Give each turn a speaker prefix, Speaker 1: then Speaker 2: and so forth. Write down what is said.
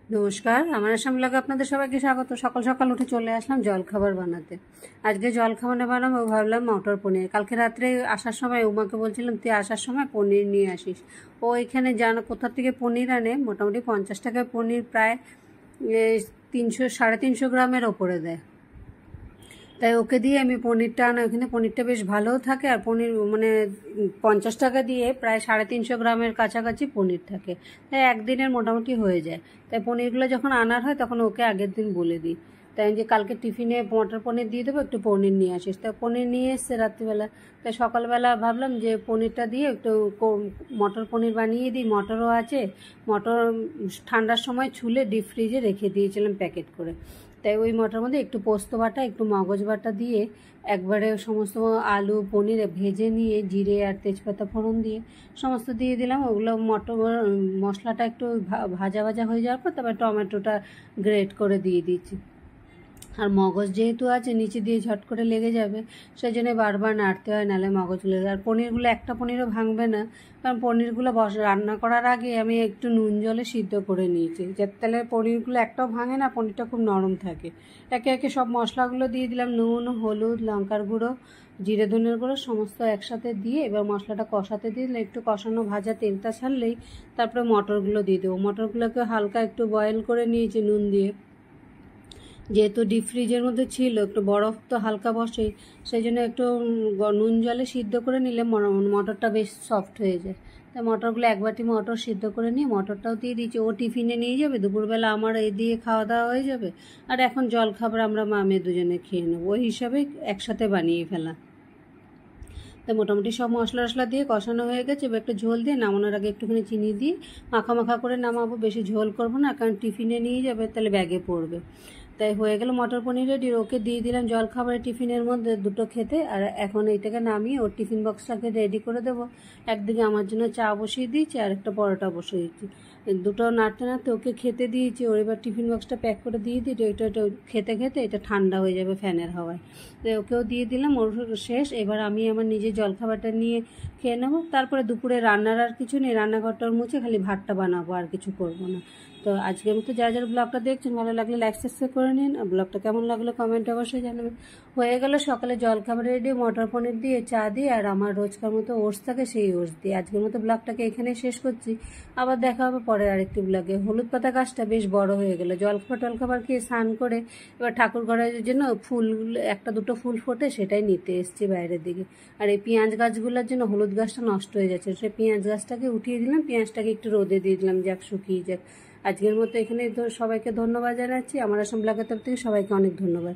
Speaker 1: নমস্কার, আমার আসাম ব্লগে আপনাদের সবাইকে স্বাগত। সকাল সকাল উঠে চলে আসলাম জলখাবার বানাতে। আজকে জলখাবার বানাবো, ভাবলাম মটর পনির। কালকে রাত্রে আসার সময় উমাকে বলছিলাম তুই আসার সময় পনির নিয়ে আসিস। ও এখানে জানো কোথা থেকে পনির আনে, মোটামুটি 50 টাকায় পনির প্রায় 300-350 গ্রামের ওপরে দেয়। তাই ওকে দিয়ে আমি পনিরটা আনা, ওখানে পনিরটা বেশ ভালোও থাকে, আর পনির মানে 50 টাকা দিয়ে প্রায় 350 গ্রামের কাছাকাছি পনির থাকে। তাই একদিনের মোটামুটি হয়ে যায়। তাই পনিরগুলো যখন আনার হয় তখন ওকে আগের দিন বলে দিই। তাই আমি যে কালকে টিফিনে মটর পনির দিয়ে দেবো, একটু পনির নিয়ে আসিস। তাই পনির নিয়ে এসছে রাত্রিবেলা। তাই সকালবেলা ভাবলাম যে পনিরটা দিয়ে একটু মটর পনির বানিয়ে দিই। মটরও আছে, মটর ঠান্ডার সময় ছুলে ডিপ ফ্রিজে রেখে দিয়েছিলাম প্যাকেট করে। তাই ওই মটর মধ্যে একটু পোস্ত বাটা, একটু মগজ বাটা দিয়ে একবারে সমস্ত আলু পনির ভেজে নিয়ে জিরে আর তেজপাতা ফোড়ন দিয়ে সমস্ত দিয়ে দিলাম। ওগুলো মটর মশলাটা একটু ভাজা ভাজা হয়ে যাওয়ার পর তারপর টমেটোটা গ্রেট করে দিয়ে দিচ্ছি। আর মগজ যেহেতু আছে নিচে দিয়ে ঝট করে লেগে যাবে, সেই জন্য বারবার নাড়তে হয়, নাহলে মগজ লেগে যায়। আর পনিরগুলো একটা পনিরও ভাঙবে না, কারণ পনিরগুলো রান্না করার আগে আমি একটু নুন জলে সিদ্ধ করে নিয়েছি, যাতে তাহলে পনিরগুলো একটাও ভাঙে না, পনিরটা খুব নরম থাকে। একে একে সব মশলাগুলো দিয়ে দিলাম, নুন, হলুদ, লঙ্কার গুঁড়ো, জিরে ধনের গুঁড়ো সমস্ত একসাথে দিয়ে এবার মশলাটা কষাতে দিলে একটু কষানো ভাজা তেলটা ছাড়লেই তারপরে মটরগুলো দিয়ে দেবো। মটরগুলোকে হালকা একটু বয়েল করে নিয়েছি নুন দিয়ে, যেহেতু ডিপ ফ্রিজের মধ্যে ছিল, একটু বরফ তো হালকা বসে, সেই জন্য একটু নুন জলে সিদ্ধ করে নিলে মটরটা বেশ সফট হয়ে যায়। তাই মটরগুলো এক বাটি মটর সিদ্ধ করে নিয়ে মটরটাও দিয়ে দিয়েছি। ও টিফিনে নিয়ে যাবে, দুপুরবেলা আমার এই দিয়ে খাওয়া দাওয়া হয়ে যাবে, আর এখন জলখাবার আমরা মা মেয়ে দুজনে খেয়ে নেবো, ওই হিসাবে একসাথে বানিয়ে ফেলা। তো মোটামুটি সব মশলা টশলা দিয়ে কষানো হয়ে গেছে। এবার একটু ঝোল দিয়ে নামানোর আগে একটুখানি চিনি দিয়ে মাখা মাখা করে নামাবো, বেশি ঝোল করবো না, কারণ টিফিনে নিয়ে যাবে, তাহলে ব্যাগে পড়বে। তাই হয়ে গেল মটর পনির রেডি। ওকে দিয়ে দিলাম জলখাবারের টিফিনের মধ্যে দুটো খেতে, আর এখন এইটাকে নামিয়ে ওর টিফিন বক্সটাকে রেডি করে দেবো। একদিকে আমার জন্য চা বসিয়ে দিয়েছি আর একটা পরোটা বসিয়ে দিয়েছি, দুটো নাড়তে নাড়তে ওকে খেতে দিয়েছি। ওর এবার টিফিন বক্সটা প্যাক করে দিয়ে দিই, ওইটা খেতে খেতে এটা ঠান্ডা হয়ে যাবে ফ্যানের হাওয়ায়। তো ওকেও দিয়ে দিলাম, ওর শেষ। এবার আমি আমার নিজের জলখাবারটা নিয়ে খেয়ে নেবো। তারপরে দুপুরে রান্নার আর কিছু নেই, রান্নাঘরটা মুছে খালি ভাতটা বানাবো, আর কিছু করবো না। তো আজকের মতো যারা যারা ব্লগটা দেখছেন, ভালো লাগলে লাইক সাবস্ক্রাইব করে নিন, আর ব্লগটা কেমন লাগলো কমেন্টে অবশ্যই জানাবেন। হয়ে গেল সকালে জলখাবার রেডি, মটর পনির দিয়ে, চা দিয়ে, আর আমার রোজকার মতো ওটস থাকে সেই ওটস দিয়ে। আজকের মতো ব্লগটাকে এখানেই শেষ করছি, আবার দেখা হবে পরে আরেকটি ব্লগে। হলুদ পাতা গাছটা বেশ বড় হয়ে গেল, জলখাবার খেয়ে স্নান করে এবার ঠাকুর ঘরের জন্য ফুল, একটা দুটো ফুল ফোটে, সেটাই নিতে এসছি বাইরের দিকে। আর এই পেঁয়াজ গাছগুলোর জন্য হলুদ গাছটা নষ্ট হয়ে যাচ্ছে, সে পেঁয়াজ গাছটাকে উঠিয়ে দিলাম, পেঁয়াজটাকে একটু রোদে দিয়ে দিলাম, যাক শুকিয়ে যাক। আজকের মতো এখানে সবাইকে ধন্যবাদ জানাচ্ছি। আমার আসাম ব্লগের তরফ থেকে সবাইকে অনেক ধন্যবাদ।